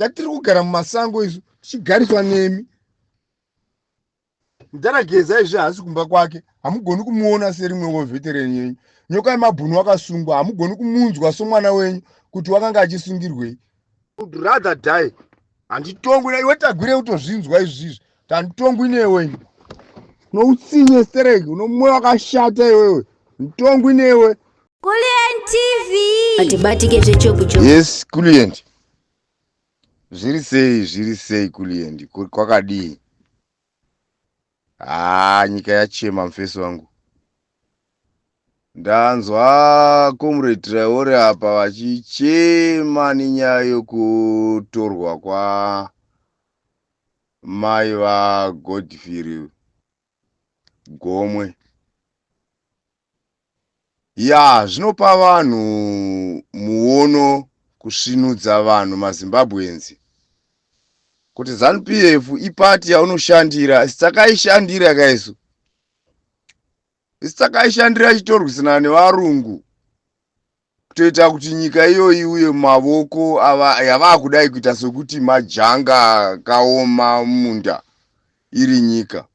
tatiri kugara mumasango isu tichigariswa nemi. Mutarageza izvi haasi kumba kwake, hamugoni kumuona serimwewo vhetereni yenyu. Nyoka yemabhunu wakasungwa, hamugoni kumunzwa somwana wenyu kuti wakanga achisungirwei. Would rather die. Handitongwi iwe tagwire kutozvinzwa izvizvi. Handitongwi newe. Noutsinye stereki, unomwoyo wakashata iwewe. Nditongwi newe. Kulient TV. Atibatike zvechopu. Yes, Kulient. Zviri sei Kulient? Kwakadii? Nyika yachema mufesi wangu. Ndanzwa Comrade Traore apa vachichema nenyaya yokutorwa kwa mai vaGodfrey Gomwe. Zvinopa vanhu muono kusvinudza vanhu maZimbabwenzi kuti ZANU-PF ipati yaunoshandira. Sitakaishandira kaisu. Sitakaishandira chitorwisana nevarungu kutoita kuti nyika iyoyi iuye mumavoko yavakudai kuita sokuti majanga kaoma munda iri nyika.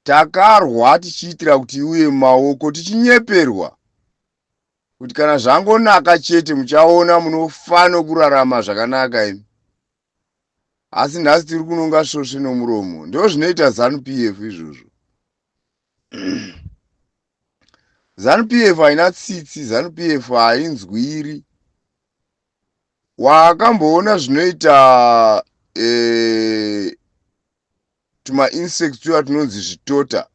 Takarwa tichiitira kuti iuye mumavoko tichinyeperwa kuti kana zvangonaka chete muchaona munofana kurarama zvakanaka imi. Asi nhasi tiri kunonga svosve nomuromo. Ndo zvinoita ZANU-PF izvozvo. ZANU-PF haina tsitsi, ZANU-PF hainzwiri. Wakamboona zvinoita tuma insects tuya tunonzi zvitota.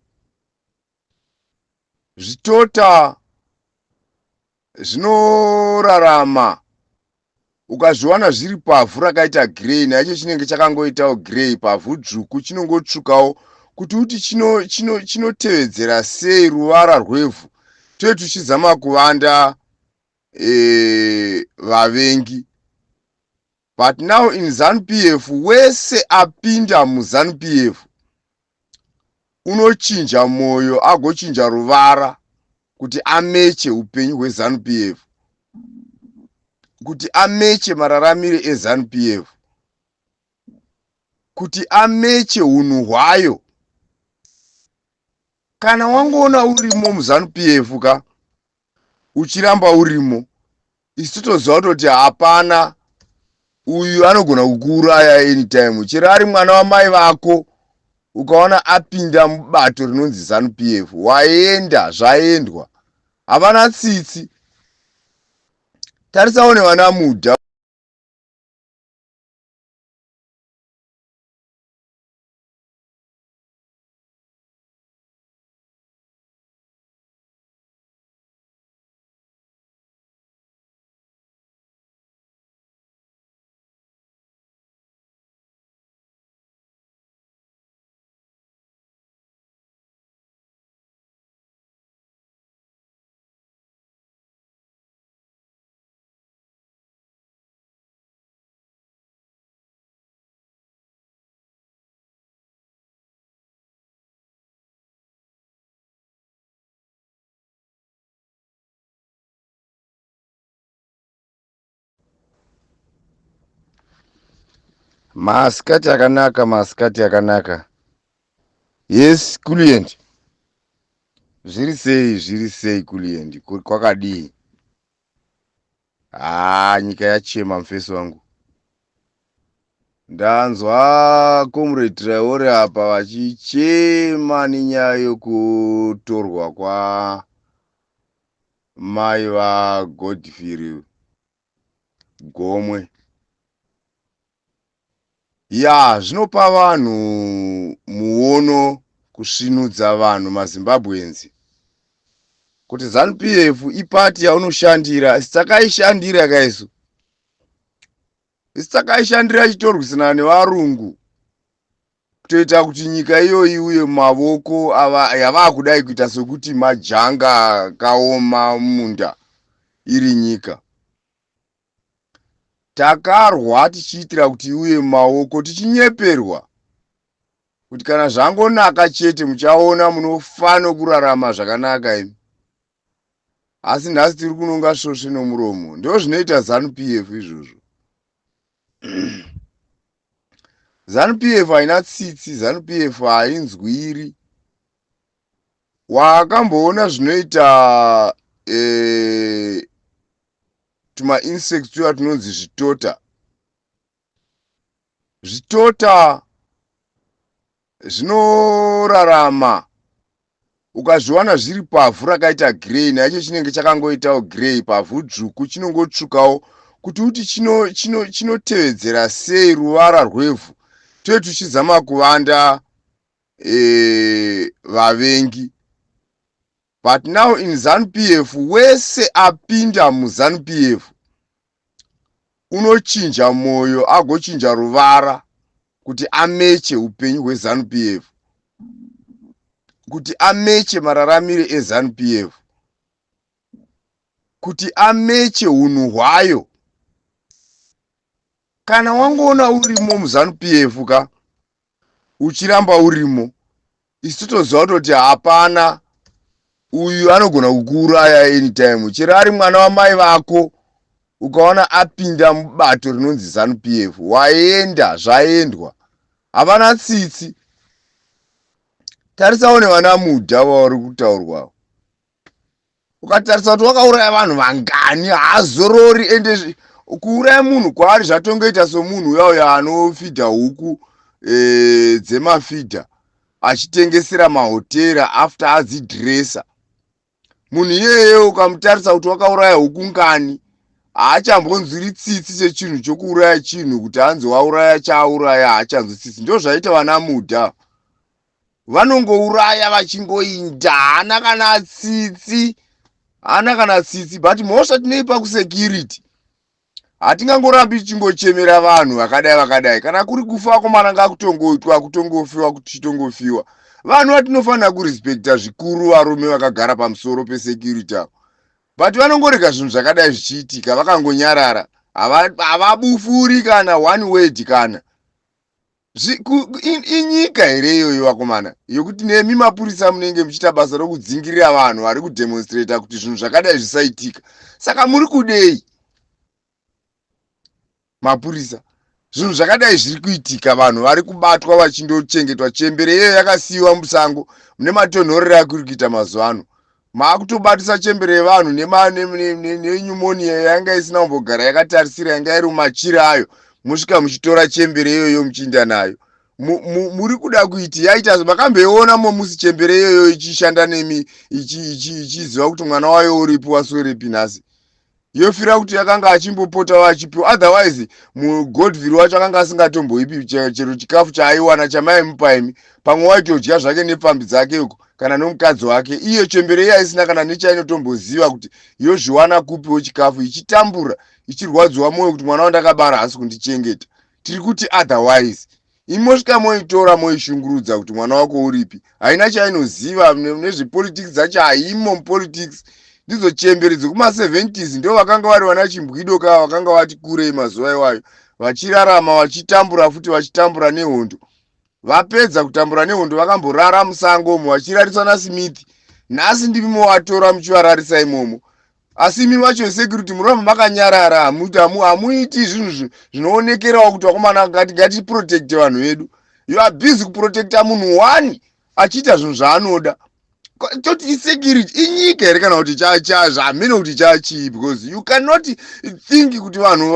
Zvitota zvinorarama ukazviwana zviri pavhu rakaita grey, naicho chinenge chakangoitawo grey, pavhu dzvuku chinongotsvukawo kuti uti chinotevedzera sei ruvara rwevhu. Toe tuchizama kuvanda vavengi. But now in ZANU-PF, wese apinda muZANU-PF unochinja moyo agochinja ruvara kuti ameche upenyu hweZANU-PF, kuti ameche mararamire eZANU-PF, kuti ameche unhu hwayo. Kana wangoona urimo muZANU-PF ka uchiramba urimo, isi totoziva kuti hapana uyu anogona kukuuraya anytime. Chero ari mwana wamai vako ukaona apinda mubato rinonzi ZANU-PF, waenda zvaendwa. Havana tsitsi. Tarisawo nevana mudha. Masikati akanaka. Yes, Kulient. Zviri sei Kulient? Kwakadii? Nyika yachema mufesi wangu. Ndanzwa Comrade Traore apa vachichema nenyaya yokutorwa kwa mai vaGodfrey Gomwe. Zvinopa vanhu muono kusvinudza vanhu maZimbabwenzi kuti ZANU-PF ipati yaunoshandira. Sitakaishandira kaisu. Sitakaishandira chitorwisana nevarungu kutoita kuti nyika iyoyi iuye mumavoko yavakudai kuita sokuti majanga kaoma munda iri nyika. Takarwa tichiitira kuti iuye mumavoko tichinyeperwa kuti kana zvangonaka chete muchaona munofana kurarama zvakanaka imi. Asi nhasi tiri kunonga svosve nomuromo. Ndo zvinoita ZANU-PF izvozvo. ZANU-PF haina tsitsi, ZANU-PF hainzwiri. Wakamboona zvinoita tuma insects tuya tunonzi zvitota. Zvitota zvinorarama ukazviwana zviri pavhu rakaita grey, naicho chinenge chakangoitawo grey, pavhu dzvuku chinongotsvukawo. Kuti uti chinotevedzera sei ruvara rwevhu, toe tuchizama kuvanda vavengi. But now in ZANU-PF, wese apinda muZANU-PF unochinja moyo agochinja ruvara kuti ameche upenyu hweZANU-PF, kuti ameche mararamire eZANU-PF, kuti ameche hunhu hwayo. Kana wangoona urimo muZANU-PF ka uchiramba urimo, isi totoziva kuti hapana uyu anogona kukuuraya anytime. Chero ari mwana wamai vako ukaona apinda mubato rinonzi ZANU-PF, waenda zvaendwa, havana tsitsi. Tarisawo nevana mudha vauri kutaurwawo. Ukatarisa kuti wakauraya vanhu vangani, haazorori. Ende kuuraya munhu kwaari zvatongoita somunhu uyauya anofidha huku dzemafidha achitengesera mahotera after adzidresa. Munhu iyeye ukamutarisa kuti wakauraya huku ngani, haachambonzwiri tsitsi sechinhu chokuuraya chinhu, kuti anzi wauraya chaauraya haachanzwi tsitsi. Ndo zvaita vana mudha, vanongouraya vachingoinda, hana kana tsitsi, hana kana tsitsi. But mhosva tinoipa kusecurity, hatingangorambi tichingochemera vanhu vakadai. Kana kuri kufa komana ngakutongoitwa, kutongofiwa, kuchitongofiwa. Vanhu vatinofanira kurespekta zvikuru varume vakagara pamusoro pesecurity avo. But vanongorega zvinhu zvakadai zvichiitika vakangonyarara, havabufuri kana one word kana. Inyika here iyoyo vakomana, yokuti nemi mapurisa munenge muchiita basa rokudzingirira vanhu vari kudemonstrata kuti zvinhu zvakadai zvisaitika. Saka muri kudei mapurisa? Zvinhu zvakadai zviri kuitika, vanhu vari kubatwa vachindochengetwa. Chembere iyoyo yakasiyiwa musango mune matonhorero akuri kuita mazuva ano. Maakutobatisa chembere yevanhu nenyumonia yanga isina kumbogara yakatarisira, yanga iri mumachira ayo. Musvika muchitora chembere iyoyo muchiinda nayo. Muri kuda kuiti yaita makambeona momusi chembere iyoyo ichishanda nemi, ichiziva kuti mwana wayo uripo wasweripi nhasi. Yofira kuti yakanga achimbopotawo achipiwa. Otherwise muGodville wacho akanga asingatomboipi chero chikafu chaaiwana chamaimupa imi, pamwe waitodya zvake nepfambi dzake uko kana nomukadzi wake. Iyo chembere iya isina kana nechainotomboziva kuti yozviwana kupiwo chikafu, ichitambura, ichirwadziwa mwoyo kuti mwana wandakabara hasi kundichengeta. Tiri kuti otherwise imosvika moitora moishungurudza kuti mwana wako uripi. Haina chainoziva nezvepolitics dzacho, haimo mupolitics. Ndidzo chembere dzekuma70s ndo vakanga vari wana chimbwido ka vakanga vati kurei mazuva iwayo, vachirarama vachitambura, futi vachitambura nehondo. Vapedza kutambura nehondo vakamborara musango umo vachirarisana Smith. Nhasi ndimi movatora muchivararisa imomo. Asi imi vacho security munoramba makanyarara, hamuiti zvinhu zvinoonekerawo kuti vakomana ngatiprotecte vanhu vedu. You are busy kuprotecta munhu one achiita zvinhu zvaanoda. Toti security inyika here kana kuti hamene kuti chachii, because you cannot think kuti vanhu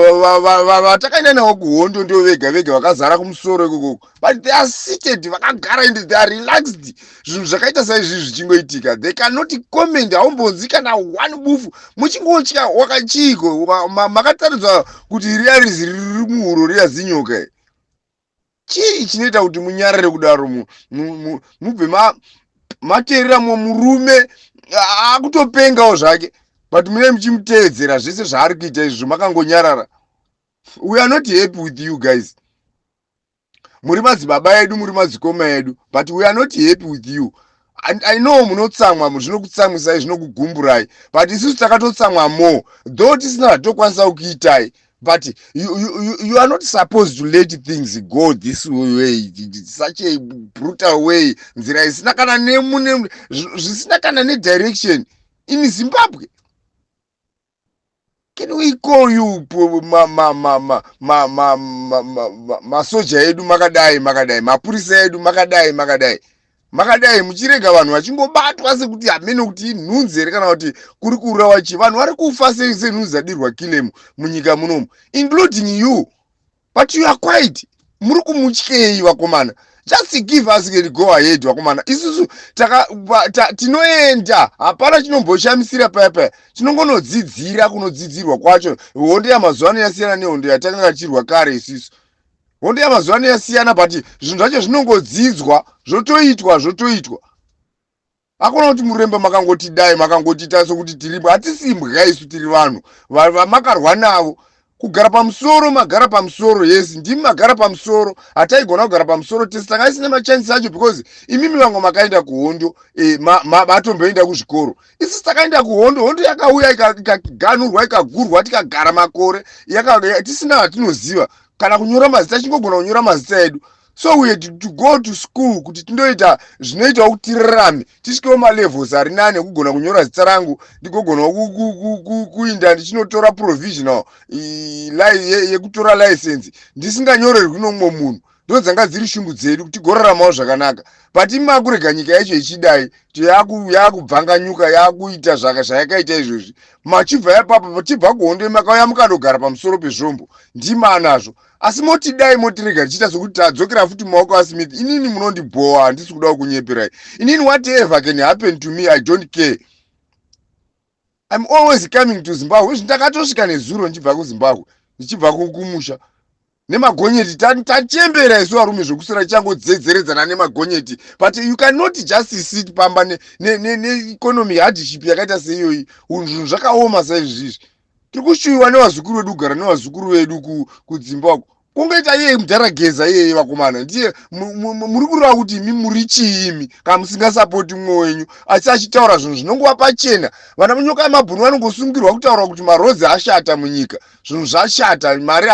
vatakaenda navo kuhondo ndio vega vakazara kumusoro ikoko, but they are seated, vakagara and they are relaxed. Zvinhu zvakaita saizvizvi zvichingoitika, they cannot comment. Haumbonzi kana one bufu muchingotya wakachiiko, makataridzwa kuti riya rizi riri muhuro riya zinyoka. Chii chinoita kuti munyarare kudaro, mubve materira murume akutopengawo zvake, but mune muchimutevedzera zvese zvaari kuita izvi makangonyarara. We are not happy with you guys. Muri madzibaba edu, muri madzikoma edu, but we are not happy with you. I know munotsamwa, zvinokutsamwisai, zvinokugumburai, but isusu takatotsamwa more, though tisina zvatokwanisa kuitai. But you are not supposed to let things go this way, such a brutal way. Nzira isina kana zvisina kana ne direction in Zimbabwe. Can we call you masoja edu makadai mapurisa edu makadai muchirega vanhu vachingobatwa sekuti hamene kuti inhunzi here kana kuti kuri kurawa chi vanhu vari kufa senhunzi dzadirwa kilemu munyika munomu including you, but you are quiet. Muri kumutyei vakomana? Just give us the go ahead vakomana. Isusu tinoenda hapana chinomboshamisira paya chinongonodzidzira kunodzidzirwa kwacho. Hondo yamazuva ano yasiyana nehondo yatanga tachirwa kare isusu. Hondo yamazuva ano yasiyana but zvinhu zvacho zvinongodzidzwa zvotoitwa. Hakuna kuti murembe makangotidai makangotita sokuti tiripo. Hatisimbwa isu tiri vanhu vamakarwa navo. Kugara pamusoro magara pamusoro, yes ndimi magara pamusoro. Hataigona kugara pamusoro tese tanga isina machanisi acho because imimi vangu makaenda kuhondo matomboenda kuzvikoro. Isi takaenda kuhondo, hondo yakauya ikaganurwa ikagurwa tikagara makore tisina vatinoziva kana kunyora mazita chingogona kunyora mazita edu. So we had to go to school kuti tindoita zvinoita kuti tirarame tisvikewo malevels ari nane kugona kunyora zita rangu ndigogona kuinda ndichinotora provisional yekutora license ndisinganyorerwi nomwe munhu. Ndo dzanga dziri shungu dzedu kuti tigoraramawo zvakanaka. But imakurega nyika yacho ichidai yakubvanganyuka yakuita zvayakaita izvozvi. Machibva ipapo tibva kuhondo makauya mukandogara pamusoro pezvombo ndima anazvo. Asi motidai motirega tichita sokuti tadzokera futi maoko aSmith. Inini munondibhowa, handisi kuda kunyeperai. Inini whatever can happen to me, I don't care. I'm always coming to Zimbabwe. Ndakatosvika nezuro ndichibva kuZimbabwe ndichibva kumusha nemagonyeti tachembera isu varume zvokusura changodzedzeredzana nemagonyeti. But you cannot just sit pamba neeconomy hardship yakaita seiyoyi. Zvinhu zvakaoma saizvizvi. Tiri kushuyiwa nevazukuru vedu kugara nevazukuru vedu kuZimbabwe. Kungoita iye mudharageza iyeye vakomana. Ndiye muri kureva kuti imi muri chiimi kana musingasapoti mumwe wenyu asi achitaura zvinhu zvinongova pachena. Vana munyoka yemabhunu vanongosungirwa kutaura kuti marodzi ashata munyika. Zvinhu zvashata, mari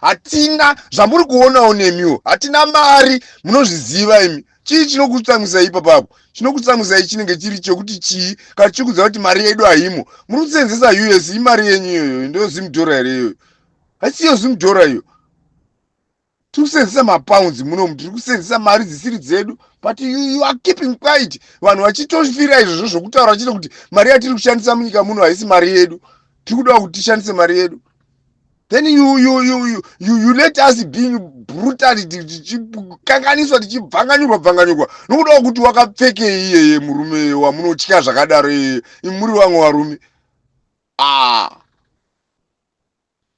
hatina zvamuri kuonawo nemiwo. Hatina mari, munozviziva imi. Chii chinokutsamwisa ipapapo? Chinokutsamwisa chinenge chiri chokuti chii kana chikudza kuti mari yedu haimo. Muri kusenzesa US imari yenyu iyoyo ndio zimudhora here iyoyo. Hasiyo zimudhora iyo. Tiri kusenzesa mapounds munomu, tiri kusenzesa mari dzisiri dzedu, but you are keeping quiet. Vanhu vachitofira izvozvo zvokutaura vachita kuti mari yatiri kushandisa munyika muno haisi mari yedu. Tiri kuda kuti tishandise mari yedu. Then you let us being brutally tichikanganiswa tichibvanganyurwa nokuda kuti wakapfekei iyeye murume wamunotya zvakadaro iyeye muri vamwe varume.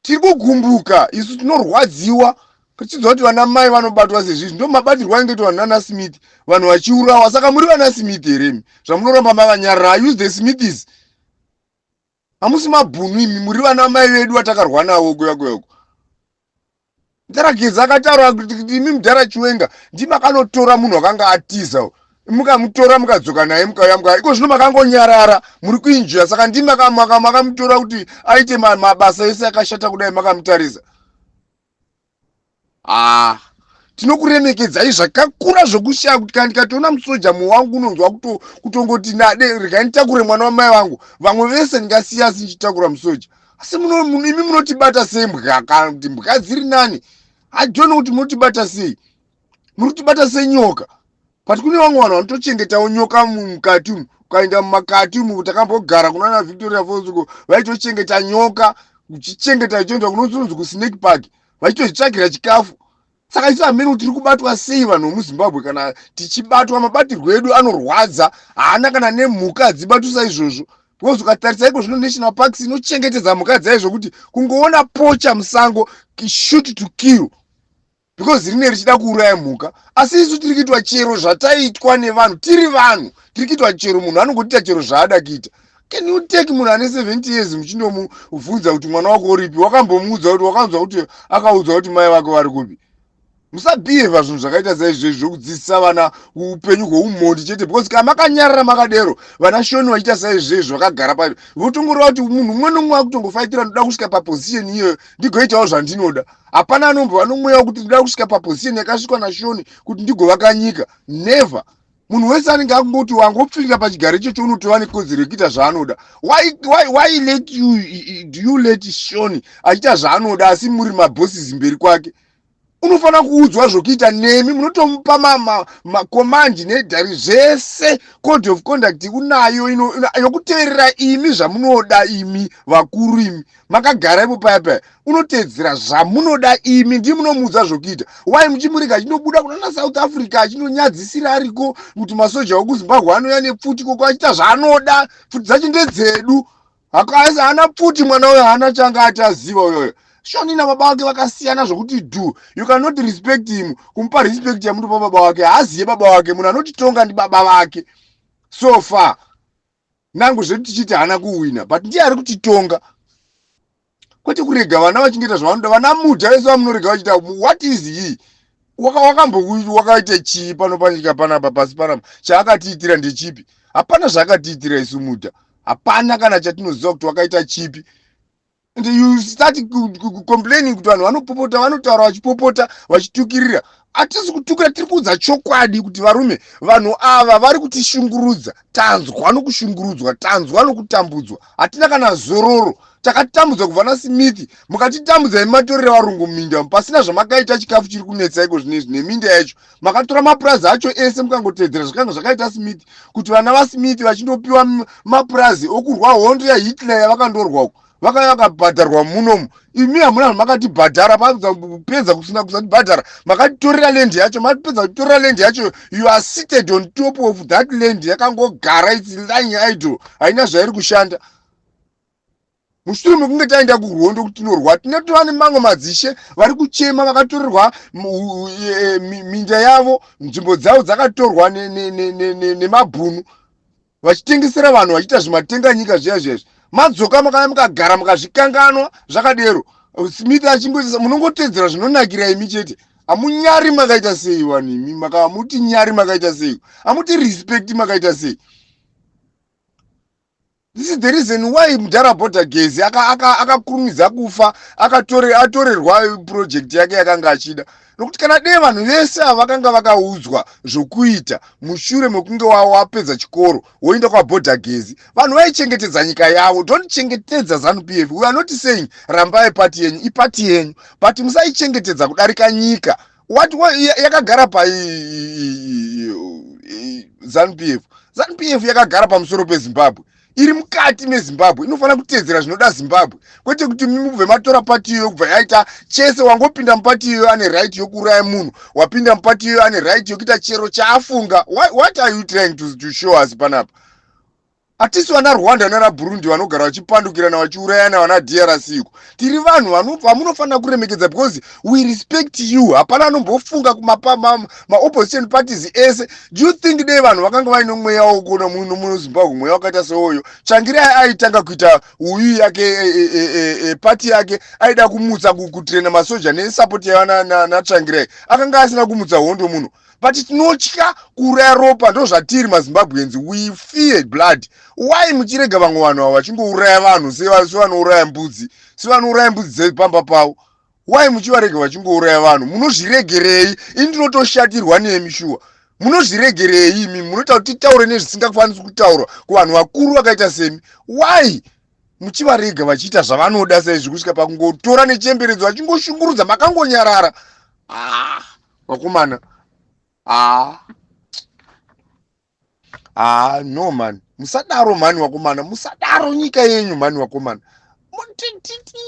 Tiri kugumbuka isu tinorwadziwa tichidzwa kuti vana mai vanobatwa sezvizvi. Ndo mabatirwa ainge vanhu nana Smith vanhu vachiurawa. Saka muri vana Smith here zvamunoramba makanyarara. Use the Smithies. Hamusi mabhunu imi muri vana mai vedu vatakarwa navo kuyako. Mudharagedza akataura kuti imi mudhara Chiwenga ndimakaноtora munhu akanga atiza. Mukamutora mukadzoka naye mukauya iko zvino makangonyarara muri kuinjira. Saka makamutora kuti aite mabasa ese akashata kudai makamutarisa. Tinokuremekedzai zvakakura zvokushaya kuti kana ndikatoona musoja muwangu unonzwa kutongoti regai nditakure mwana wamai vangu. Vamwe vese ndingasiya sindichitakura musoja. Asi imi munotibata sei mbwa kana kuti mbwa dziri nani? I don't know kuti munotibata sei. Munotibata senyoka. But kune vamwe vanhu vanotochengetawo nyoka mukati umu. Ukaenda mumakati umu takambogara kunana Victoria Falls uko vaitochengeta nyoka, uchichengeta ichoenda kunonzi kuSnake Park. Vachitozvitsvagira chikafu. Saka isu hamene kuti tiri kubatwa sei vanhu muZimbabwe. Kana tichibatwa mabatirwo edu anorwadza. Haana kana nemhuka hadzibatwi saizvozvo. Because ukatarisa iko zvino national parks inochengetedza mhuka dzaizvo kuti kungoona pocha musango shoot to kill. Because rine richida kuuraya mhuka. Asi isu tiri kuitwa chero zvataitwa nevanhu. Tiri vanhu. Tiri kuitwa chero munhu anongoita chero zvaada kuita. Can you take munhu ane 70 years muchindomubvunza kuti mwana wako uripi? Wakambomuudza kuti wakanzwa kuti akaudzwa kuti mai vako vari kupi? Musabhihevha zvinhu zvakaita saizvozvo zvokudzidzisa vana upenyu hweumhondi chete. Because kana makanyarara makadero vana shoni vachiita saizvozvo vakagara pacho votongoreva kuti munhu umwe nomwe akutongofaitira ndoda kusvika paposition iyoyo ndigoitawo zvandinoda. Hapana anombo vanomweya kuti ndoda kusvika paposition yakasvikwa nashoni kuti ndigovaka nyika. Never. munhu wese anenge akungoti wangopfirira pachigaro ichocho unotova nekodzero yekuita zvaanoda. Why let you, do you let Shoni achiita zvaanoda asi muri mabosses mberi kwake? Unofanira kuudzwa zvokuita nemi, munotomupa makomandi nedhari zvese. Code of conduct unayo inokuteerera imi zvamunoda, imi vakuru imi makagara ipo paya unoteedzera zvamunoda imi, ndi munomuudza zvokuita. Why muchimurega achinobuda kunana South Africa achinonyadzisira ariko kuti masoja okuZimbabwe anouya nepfuti koko achiita zvaanoda? Pfuti dzacho ndedzedu, haana pfuti mwana uyo, haana changa ataziva uyoyo. Shoni nababa wake vakasiyana zvokuti you cannot respect him. Kumupa respect ya mtu baba wake, haaziye baba wake. Munhu anotitonga ndi baba wake. So far nangu zvedu tichiti haana kuwina, but ndiye ari kutitonga. Kwete kurega vana vachingeta zvavanoda. Vana mudha vese vamunorega vachita what is he? Wakaita chii pano panyika panapa pasi panapa? Chaakatiitira ndechipi? Hapana zvaakatiitira isu mudha. Hapana kana chatinoziva kuti wakaita chipi. And you start complaining kuti vanhu vanopopota, vanotaura vachipopota, vachitukirira. Hatisi kutukira, tiri kuudza chokwadi kuti varume, vanhu ava vari kutishungurudza. Tanzwa nokushungurudzwa, tanzwa nokutambudzwa. Hatina kana zororo. Takatambudzwa kubva naSmith, mukatitambudza imatorera varungu muminda, pasina zvamakaita chikafu chiri kunetsa iko zvinezvi neminda yacho. Makatora mapurazi acho ese mukangotedzera zvakanga zvakaita Smith, kuti vana vaSmith vachindopiwa mapurazi okurwa hondo yaHitler yavakandorwa uko. Vakauya vakabhadharwa munomu. Imi hamuna makatibhadhara, kupedza kusina kusatibhadhara makatitorera land yacho. Mapedza kutorera land yacho, you are seated on top of that land. Yakangogara it's lying idle, haina zvairi kushanda. Mushure mekunge taenda kuRwanda kuti tinorwa, tinotova nemango madzishe vari kuchema vakatorerwa minda yavo, nzvimbo dzavo dzakatorwa nemabhunu, vachitengesera vanhu vachiita zvimatenga nyika zviya zvezvi. Madzoka makana mukagara mukazvikanganwa zvakadero. Smith achingoti munongotedzera zvinonakira imi chete. Hamunyari makaita sei wanimi, muti nyari makaita sei, hamuti respect makaita sei. This is the reason why Mudharabhodha Gezi akakurumidza kufa, atorerwa project yake yakanga achida. Nokuti kana dei vanhu vese vakanga vakaudzwa zvokuita mushure mekunge wapedza chikoro woenda kwaBhodha Gezi, vanhu vaichengetedza nyika yavo. Don't chengetedza ZANU-PF. We are not saying rambai party yenyu, ipati yenyu, but musaichengetedza kudarika nyika. What yakagara pa ZANU-PF? ZANU-PF yakagara pamusoro peZimbabwe. Iri mukati meZimbabwe, inofanira kuteedzera zvinoda Zimbabwe. Kwete kuti mubve matora pati iyo kubva yaita chese. Wangopinda mupati iyo ane right yokuraya munhu, wapinda mupati iyo ane right yokuita chero chaafunga. What are you trying to show us panapa? Hatisi vana Rwanda nana Burundi vanogara vachipandukirana vachiurayana vana DRC iko. Tiri vanhu vamunofanira kuremekedza because we respect you. Hapana anombofunga opposition parties ese. Do you think dei vanhu vakanga vaine mweya wokuna muno Zimbabwe, mweya wakaita seoyo? Changirai aitanga kuita uyu yake party yake aida kumutsa kutraina masoja nesupport yavana naChangirai, akanga asina kumutsa hondo muno. But tinotya kuuraya ropa, ndo zvatiri maZimbabweans. We fear blood. Why muchirega vamwe vanhu ava vachingouraya vanhu sevanouraya mbudzi, sevanouraya mbudzi dzepamba pavo? Why muchivarega vachingouraya vanhu? Munozviregerei? Ini ndinotoshatirwa nemi shuwa. Munozviregerei imi? Munotaura kuti titaure nezvisingakwanisi kutaurwa kuvanhu vakuru vakaita semi. Why muchivarega vachiita zvavanoda saizvi kusvika pakungotora nechemberedzo vachingoshungurudza? Makangonyarara. Vakomana. No man. Musadaro mani wakomana. Musadaro nyika yenyu mani wakomana.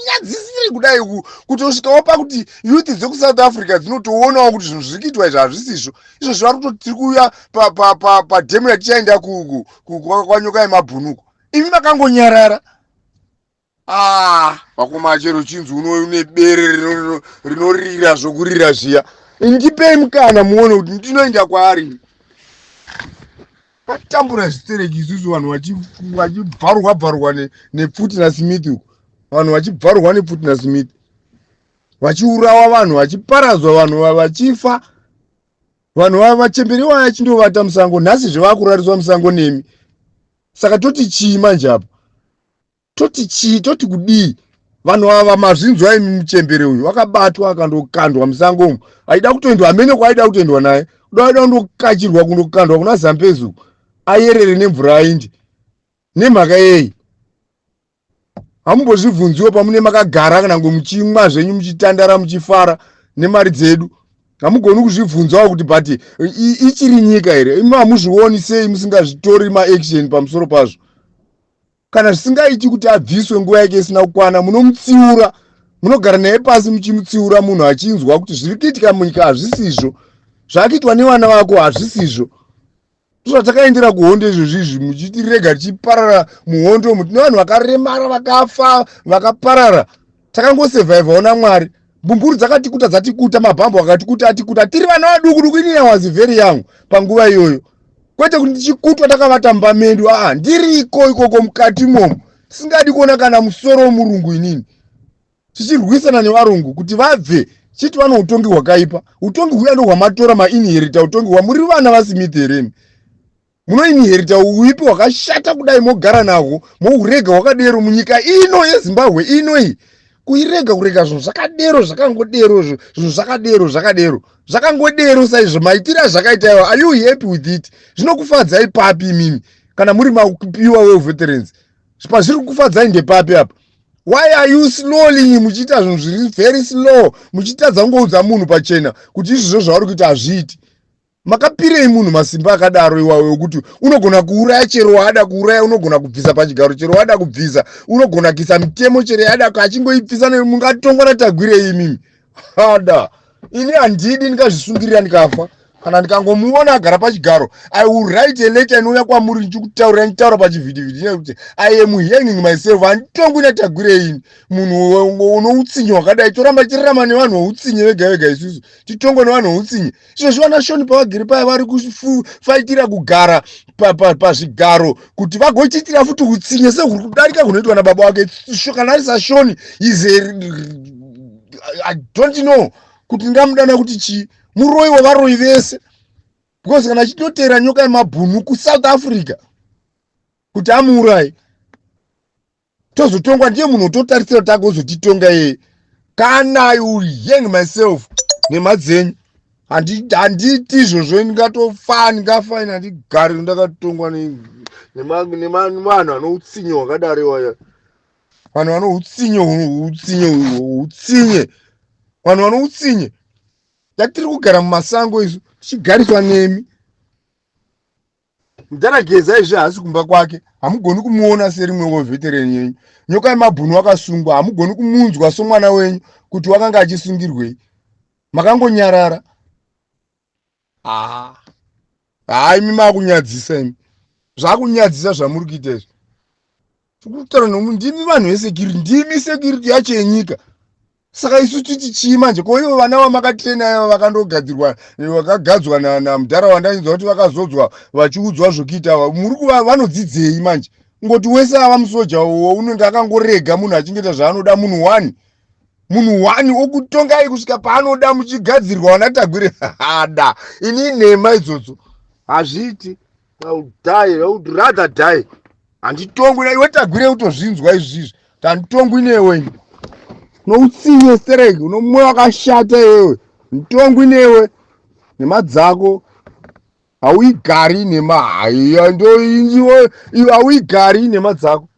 Nyadzisiri kudai kutosvika wapa kuti youth dzeku South Africa dzinotoonawo kuti zvinhu zviri kuitwa izvi hazvisizvo. Izvo zvari kutoti kuuya padhemu yatichaenda kwanyoka yemabhunuko. Imi makangonyarara. Wakoma chero chinzi une bere rinorira zvokurira zviya. Ndipei mukana muone kuti ndinoenda kwaari. Vatambura zvitereki isusu vanhu vachibvarwa nepfuti naSmith uko. Vanhu vachibvarwa nepfuti naSmith. Vachiurawa vanhu, vachiparadzwa vanhu vachifa. Vanhu vachemberi waya achindovata musango, nhasi zvavakurariswa musango nemi. Saka toti chii manje apa? Toti chii? Toti kudii? Vanhu ava mazvinzwa imi muchembere uyu wakabatwa akandokandwa musango umu. Aida kutoendwa amene kwaida kutoendwa naye. doda ndokachirwa kundokandwa kuna Zambezi ayerere nemvura aindi nemhaka yei. Hamumbozvibvunziwo pamune makagara kana ngo muchimwa zvenyu muchitandara muchifara nemari dzedu. Hamugoni kuzvibvunzawo kuti bati ichiri nyika here. Imi hamuzvioni sei musingazvitori maaction pamusoro pazvo. Kana zvisingaiti kuti abviswe nguva yake isina kukwana, munomutsiura, munogara naye pasi muchimutsiura munhu achinzwa kuti zviri kuitika munyika hazvisizvo, zvaakuitwa nevana vako hazvisizvo. Takaendera kuhondo izvozvizvi muchiti rega tichiparara muhondo muti nevanhu vakaremara vakafa vakaparara. Takangosevhaivhawo naMwari. Mbumburu dzakatikuta dzatikuta, mabhambo akatikuta atikuta, tiri vana vaduku duku. Ini was very young panguva iyoyo. Kwete kuti tichikutwa takavata mbamendu, ndiriko ikoko mukati momo. Singadi kuona kana musoro womurungu inini. Tichirwisana nevarungu kuti vabve chiti vano utongi hwakaipa. Utongi huya ndo hwamatora mainherita utongi hwamuri vana vaSmith heremi. Munoinherita uipi hwakashata kudai mogara nahwo, mourega hwakadero munyika ino yeZimbabwe ino iyi. Kuirega kurega zvinhu zvakadero zvakangodero zvinhu zvakadero zvakangodero saizvo maitira zvakaita iwa. Are you happy with it? Zvinokufadzai papi imimi kana muri mapiwa weveterans? Pazviri kukufadzai ndepapi apa? Why are you slowly muchiita zvinhu zviri very slow, muchitadza kungoudza munhu pachena kuti izvozvo zvauri kuita hazviiti? Makapirei munhu masimba akadaro iwawe ukuthi unogona kuuraya chero waada kuuraya, unogona kubvisa pachigaro chero waada kubvisa, unogona kuisa mitemo chero yaada achingoibvisa, mungatongwa natagwirei imimi? Hada ini handidi ndingazvisungirira ndikafa. Kana ndikangomuona agara pachigaro, I will write a letter inouya kwamuri ndichikutaurira nditaura pachivhidhivhidhi nekuti I am hanging myself. Handitongwi natagwirei ini. Munhu unoutsinye wakadai toramba tirarama nevanhu voutsinye vega vega. Isusu titongwe nevanhu voutsinye. Izvozvo vana Shoni pavagere paya vari kufaitira kugara pazvigaro kuti vagochitira futi utsinye sehuri kudarika kunoitwa nababa wake. Kana ari saShoni I don't know kuti ndamudana kuti chii. Muroi wavaroi vese. Because kana chitotera nyoka yemabhunu kuSouth Africa kuti amuurai, tozotongwa ndiye munhu ototarisira kuti agozotitonga yeye. Kana I will hang myself nemadzenyu. Handiti izvozvo ndingatofa ndingafa ina ndigari ndakatongwa nevanhu vanoutsinye hwakadaro iwaya. Vanhu vanoutsinye vanhu vanoutsinye. Tiri kugara mumasango isu tichigariswa nemi. Mutarageza izvi haasi kumba kwake. Hamugoni kumuona serimwe weveterani yenyu. Nyoka yemabhunu wakasungwa. Hamugoni kumunzwa somwana wenyu kuti wakanga achisungirwei. Makangonyarara. Imi makunyadzisa imi. Zvakunyadzisa zvamuri kuita izvi. Tikutaura ndimi vanhu vesekiriti, ndimi sekiriti yacho yenyika. Saka isu titi chii manje? Ko ivo vana vamakatrena vakandogadzirwa vakagadzwa namudharaunda ndinzwa kuti vakazodzwa vachiudzwa zvokuita vanodzidzei manje? Ngoti wese ava musoja unenge akangorega munhu achingoita zvaanoda. Munhu wani okutongai kusvika paanoda muchigadzirwa vanatagwire. Hada ini nhema idzodzo hazviiti. I would rather die. Handitongwi iwe tagwire utozvinzwa izvizvi. Handitongwi newe. Noutsinye stereki, unomwe wakashata iwewe. Nditongwi newe nemadzako. Hauigari nemahaiya ndo injiwo, hauigari nemadzako.